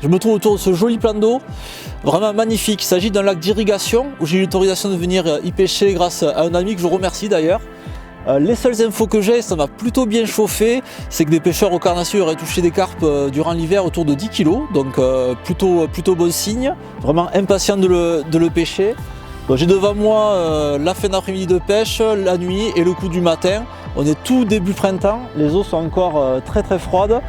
Je me trouve autour de ce joli plan d'eau, vraiment magnifique. Il s'agit d'un lac d'irrigation où j'ai eu l'autorisation de venir y pêcher grâce à un ami que je remercie d'ailleurs. Les seules infos que j'ai, ça m'a plutôt bien chauffé, c'est que des pêcheurs au carnassier auraient touché des carpes durant l'hiver autour de 10 kg, donc plutôt bon signe, vraiment impatient de le pêcher. J'ai devant moi la fin d'après-midi de pêche, la nuit et le coup du matin. On est tout début printemps, les eaux sont encore très froides.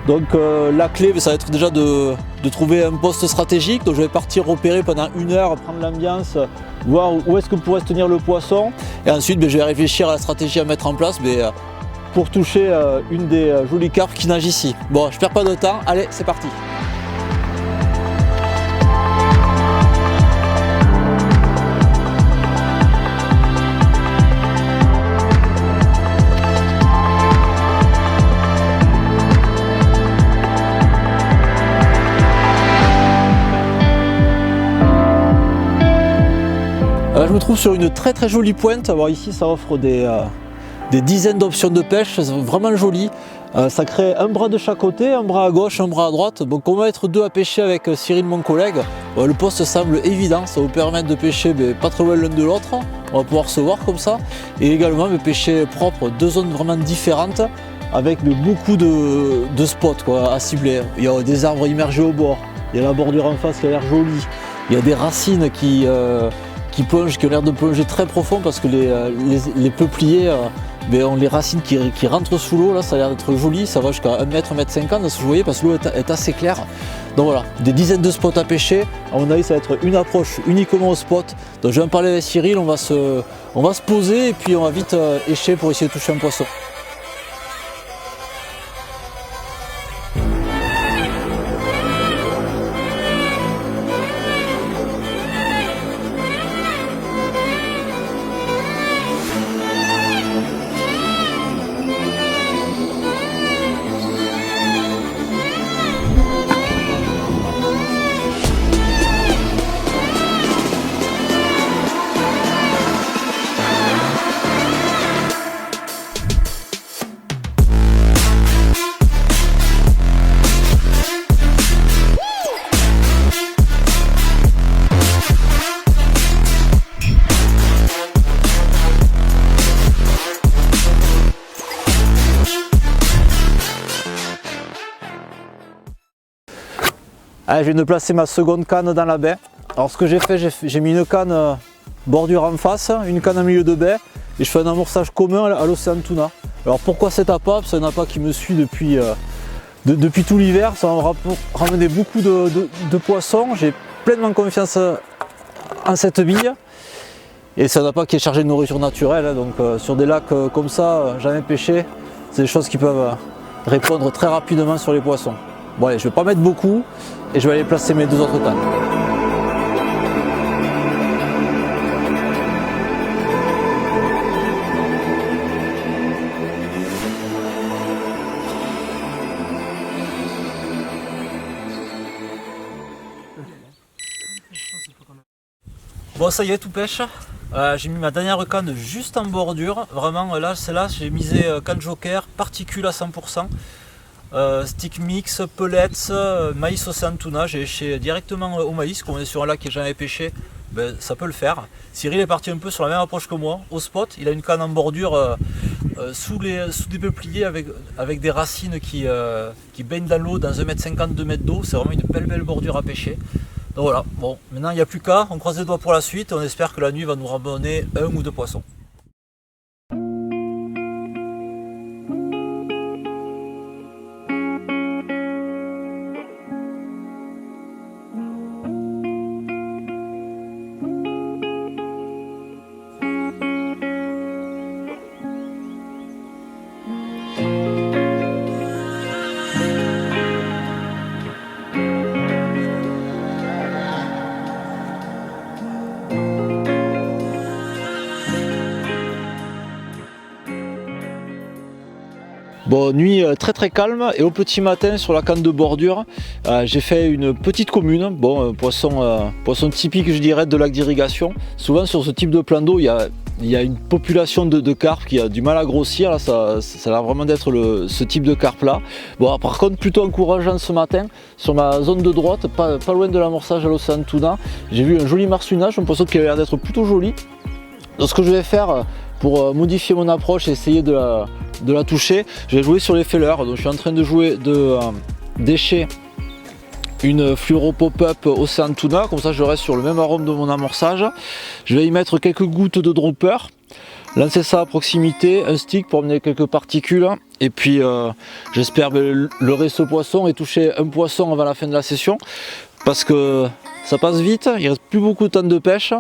Donc la clé, ça va être déjà de trouver un poste stratégique. Donc je vais partir repérer pendant 1 heure, prendre l'ambiance, voir où est-ce que pourrait se tenir le poisson. Et ensuite je vais réfléchir à la stratégie à mettre en place pour toucher une des jolies carpes qui nage ici. Bon, je perds pas de temps, allez, c'est parti. Je me trouve sur une très jolie pointe. Alors ici ça offre des dizaines d'options de pêche, c'est vraiment joli. Ça crée un bras de chaque côté, un bras à gauche, un bras à droite. Donc on va être 2 à pêcher avec Cyril mon collègue. Le poste semble évident, ça va vous permettre de pêcher pas trop loin l'un de l'autre. On va pouvoir se voir comme ça. Et également pêcher propre, 2 zones vraiment différentes avec beaucoup de spots à cibler. Il y a des arbres immergés au bord, il y a la bordure en face qui a l'air jolie, il y a des racines qui ont l'air de plonger très profond parce que les peupliers ont les racines qui rentrent sous l'eau. Là, ça a l'air d'être joli, ça va jusqu'à 1 mètre, 1 mètre 50 de ce que vous voyez parce que l'eau est assez claire. Donc voilà, des dizaines de spots à pêcher. À mon avis, ça va être une approche uniquement au spot. Donc je vais en parler avec Cyril, on va se poser et puis on va vite écher pour essayer de toucher un poisson. Allez, je viens de placer ma seconde canne dans la baie. Alors ce que j'ai fait, j'ai mis une canne bordure en face, une canne en milieu de baie et je fais un amorçage commun à l'océan tuna. Alors pourquoi cet appât? C'est un appât qui me suit depuis tout l'hiver, ça va me ramener beaucoup de poissons. J'ai pleinement confiance en cette bille et c'est un appât qui est chargé de nourriture naturelle, donc sur des lacs comme ça, jamais pêché, c'est des choses qui peuvent répondre très rapidement sur les poissons. Bon allez, je ne vais pas mettre beaucoup et je vais aller placer mes 2 autres cannes. Bon ça y est, tout pêche. J'ai mis ma dernière canne juste en bordure. Vraiment là, celle-là, j'ai misé canne joker, particules à 100%. Stick mix, pellets, maïs océan tuna. J'ai éché directement au maïs, comme on est sur un lac qui n'est jamais pêché, ça peut le faire. Cyril est parti un peu sur la même approche que moi, au spot. Il a une canne en bordure sous des peupliers avec des racines qui baignent dans l'eau dans 1,50 m, 2 mètres d'eau. C'est vraiment une belle bordure à pêcher. Donc voilà, bon, maintenant il n'y a plus qu'à, on croise les doigts pour la suite. On espère que la nuit va nous ramener 1 ou 2 poissons. Bon, nuit très calme et au petit matin sur la canne de bordure, j'ai fait une petite commune. Bon, poisson typique je dirais de lac d'irrigation. Souvent sur ce type de plan d'eau, il y a il y a une population de carpes qui a du mal à grossir. Là, ça a l'air vraiment d'être ce type de carpe là. Bon, par contre, plutôt encourageant ce matin, sur ma zone de droite, pas loin de l'amorçage à l'océan Tuna, j'ai vu un joli marsuinage, un poisson qui avait l'air d'être plutôt joli. Donc ce que je vais faire pour modifier mon approche et essayer de la toucher, je vais jouer sur les fêleurs. Donc je suis en train de jouer d'écher une fluoro pop-up Océan Tuna, comme ça je reste sur le même arôme de mon amorçage. Je vais y mettre quelques gouttes de dropper, lancer ça à proximité, un stick pour amener quelques particules, et puis j'espère leurrer ce poisson et toucher un poisson avant la fin de la session, parce que ça passe vite, il ne reste plus beaucoup de temps de pêche,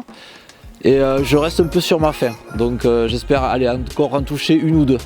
et je reste un peu sur ma faim, donc j'espère aller encore en toucher une ou deux.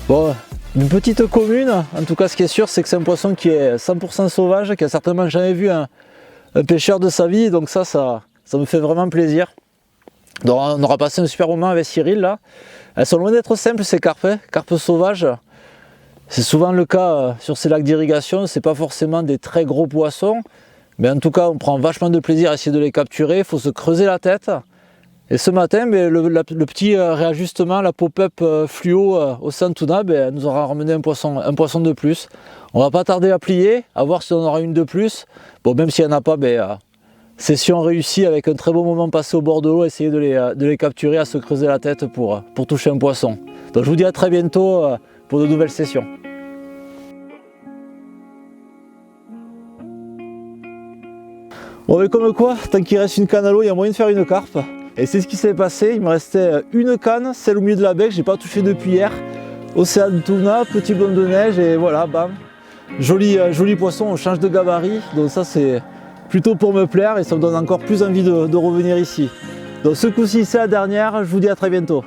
Bon, une petite commune, en tout cas ce qui est sûr c'est que c'est un poisson qui est 100% sauvage, qui a certainement jamais vu un pêcheur de sa vie, donc ça me fait vraiment plaisir. Donc on aura passé un super moment avec Cyril là. Elles sont loin d'être simples ces carpes, carpes sauvages. C'est souvent le cas sur ces lacs d'irrigation, c'est pas forcément des très gros poissons, mais en tout cas on prend vachement de plaisir à essayer de les capturer, il faut se creuser la tête. Et ce matin, le petit réajustement, la pop-up fluo Océan Tuna, nous aura ramené un poisson de plus. On va pas tarder à plier, à voir si on aura une de plus. Bon, même s'il n'y en a pas, session réussie avec un très beau moment passé au bord de l'eau, essayer de les capturer, à se creuser la tête pour toucher un poisson. Donc je vous dis à très bientôt pour de nouvelles sessions. Bon, mais comme quoi, tant qu'il reste une canne à l'eau, il y a moyen de faire une carpe. Et c'est ce qui s'est passé, il me restait une canne, celle au milieu de la baie que j'ai pas touché depuis hier. Océan Tuna, petit blond de neige, et voilà, bam. Joli poisson, on change de gabarit, donc ça c'est plutôt pour me plaire et ça me donne encore plus envie de revenir ici. Donc ce coup-ci c'est la dernière, je vous dis à très bientôt.